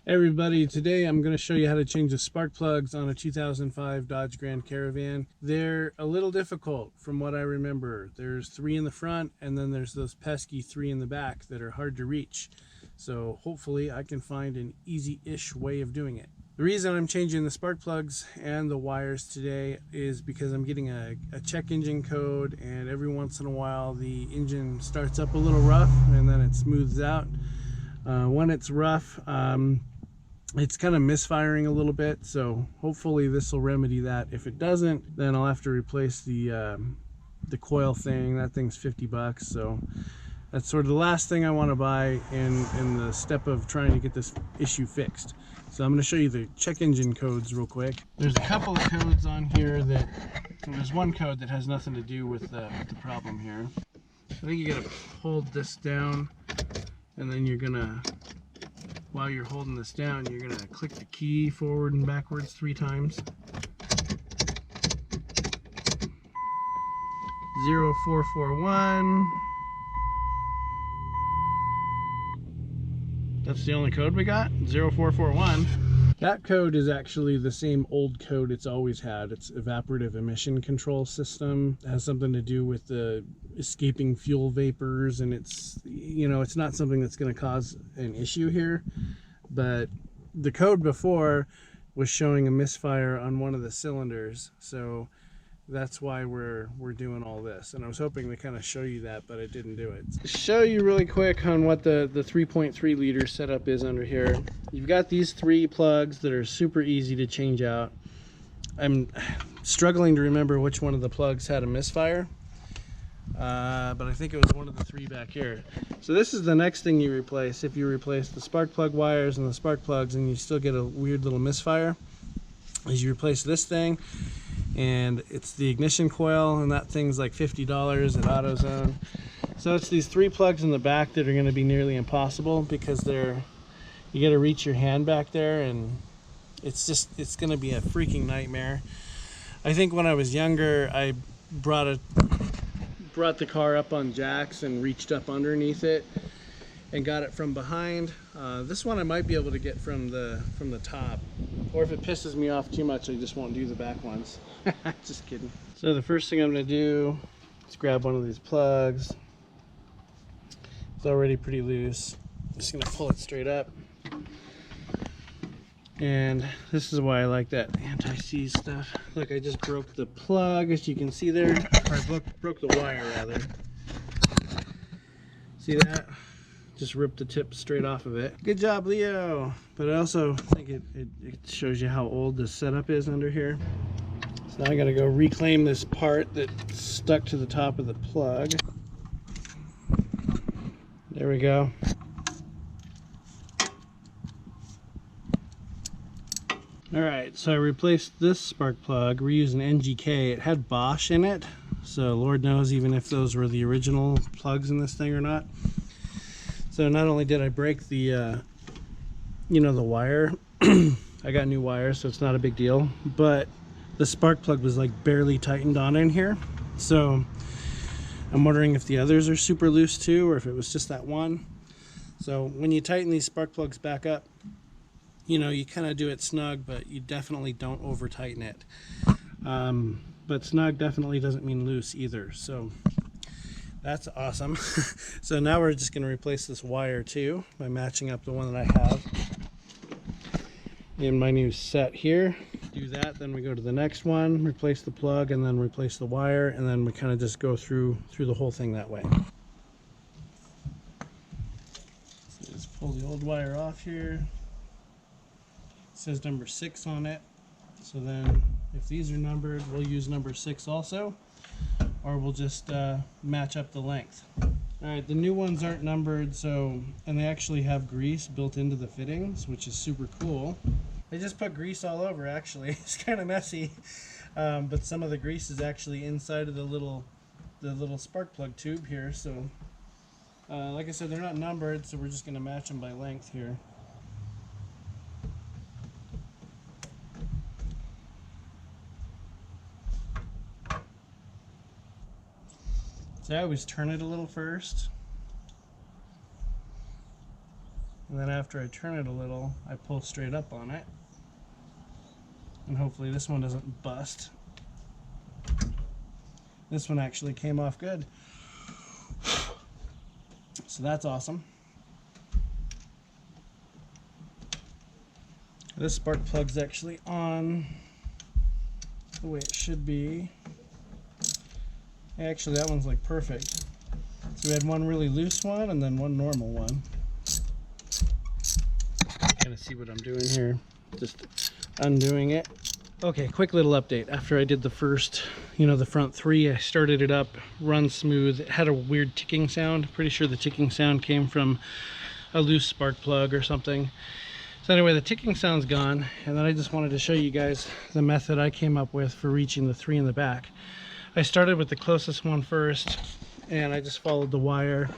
Hey everybody, today I'm going to show you how to change the spark plugs on a 2005 Dodge Grand Caravan. They're a little difficult from what I remember. There's 3 in the front and then there's those pesky 3 in the back that are hard to reach. So hopefully I can find an easy-ish way of doing it. The reason I'm changing the spark plugs and the wires today is because I'm getting a check engine code, and every once in a while the engine starts up a little rough and then it smooths out. When it's rough, it's kind of misfiring a little bit, so hopefully this will remedy that. If it doesn't, then I'll have to replace the coil thing. That thing's 50 bucks, so that's sort of the last thing I want to buy in the step of trying to get this issue fixed. So I'm going to show you the check engine codes real quick. There's a couple of codes on here there's one code that has nothing to do with the problem here. I think you got to hold this down, and then you're gonna, while you're holding this down, you're gonna click the key forward and backwards 3 times. 0441. That's the only code we got? 0441. That code is actually the same old code it's always had. It's evaporative emission control system. It has something to do with the escaping fuel vapors, and it's, you know, it's not something that's going to cause an issue here. But the code before was showing a misfire on one of the cylinders, so that's why we're doing all this. And I was hoping to kind of show you that, but I didn't do it. Show you really quick on what the 3.3 liter setup is under here. You've got these 3 plugs that are super easy to change out. I'm struggling to remember which one of the plugs had a misfire, but I think it was one of the 3 back here. So this is the next thing you replace. If you replace the spark plug wires and the spark plugs and you still get a weird little misfire, is you replace this thing, and it's the ignition coil, and that thing's like $50 at AutoZone. So it's these 3 plugs in the back that are going to be nearly impossible, because you got to reach your hand back there, and it's going to be a freaking nightmare. I think when I was younger, I brought the car up on jacks and reached up underneath it and got it from behind. This one I might be able to get from the top, or if it pisses me off too much, I just won't do the back ones. Just kidding. So the first thing I'm going to do is grab one of these plugs. It's already pretty loose. I'm just going to pull it straight up. And this is why I like that anti-seize stuff. Look, I just broke the plug, as you can see there. Or I broke the wire, rather. See that? Just ripped the tip straight off of it. Good job, Leo. But I also think it shows you how old this setup is under here. So now I gotta go reclaim this part that stuck to the top of the plug. There we go. Alright, so I replaced this spark plug. We're using NGK. It had Bosch in it, so Lord knows even if those were the original plugs in this thing or not. So not only did I break the the wire, I got new wires, so it's not a big deal, but the spark plug was like barely tightened on in here. So I'm wondering if the others are super loose too, or if it was just that one. So when you tighten these spark plugs back up, you kind of do it snug, but you definitely don't over tighten it. But snug definitely doesn't mean loose either. So that's awesome. So now we're just going to replace this wire too by matching up the one that I have in my new set here. Do that, then we go to the next one, replace the plug, and then replace the wire, and then we kind of just go through the whole thing that way. So just pull the old wire off here. It says number 6 on it. So then if these are numbered, we'll use number 6 also, or we'll just match up the length. Alright, the new ones aren't numbered, so, and they actually have grease built into the fittings, which is super cool. They just put grease all over, actually. It's kind of messy, but some of the grease is actually inside of the little spark plug tube here. So like I said, they're not numbered, so we're just going to match them by length here. So I always turn it a little first, And then after I turn it a little, I pull straight up on it. And hopefully this one doesn't bust. This one actually came off good. So that's awesome. This spark plug's actually on the way it should be. Actually, that one's like perfect. So we had one really loose one and then one normal one. Kind of see what I'm doing here. Just undoing it. Okay, quick little update. After I did the first, the front three, I started it up, run smooth. It had a weird ticking sound. Pretty sure the ticking sound came from a loose spark plug or something. So anyway, the ticking sound's gone, and then I just wanted to show you guys the method I came up with for reaching the three in the back. I started with the closest one first, and I just followed the wire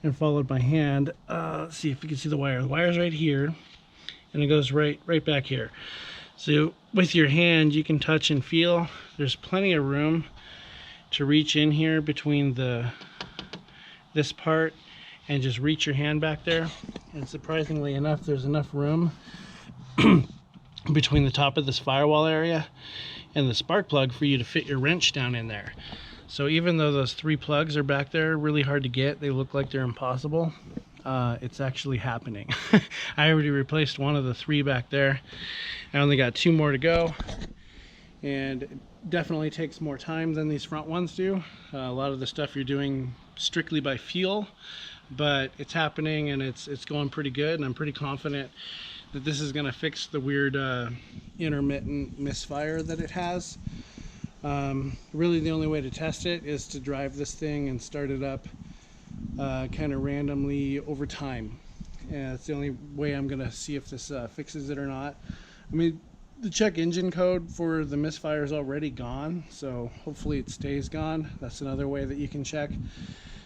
and followed my hand. Let's see if you can see the wire. The wire's right here, and it goes right back here. So with your hand, you can touch and feel. There's plenty of room to reach in here between this part and just reach your hand back there. And surprisingly enough, there's enough room between the top of this firewall area and the spark plug for you to fit your wrench down in there. So even though those three plugs are back there, really hard to get, they look like they're impossible, it's actually happening. I already replaced one of the three back there. I only got two more to go, and it definitely takes more time than these front ones do. A lot of the stuff you're doing strictly by feel, but it's happening and it's going pretty good, and I'm pretty confident that this is going to fix the weird intermittent misfire that it has. Really the only way to test it is to drive this thing and start it up kind of randomly over time. And it's the only way I'm going to see if this fixes it or not. I mean, the check engine code for the misfire is already gone, so hopefully it stays gone. That's another way that you can check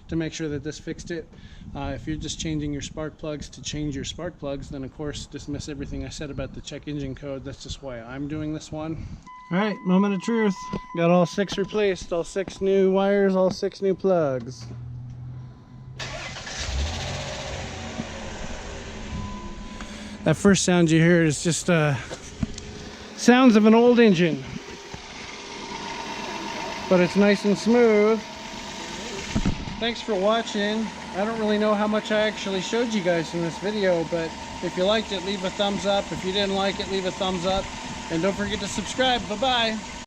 to make sure that this fixed it. If you're just changing your spark plugs to change your spark plugs, then of course dismiss everything I said about the check engine code. That's just why I'm doing this one. All right, moment of truth. Got all 6 replaced, all 6 new wires, all 6 new plugs. That first sound you hear is just sounds of an old engine, but it's nice and smooth. Thanks for watching. I don't really know how much I actually showed you guys in this video, but if you liked it, leave a thumbs up. If you didn't like it, leave a thumbs up. And don't forget to subscribe. Bye-bye.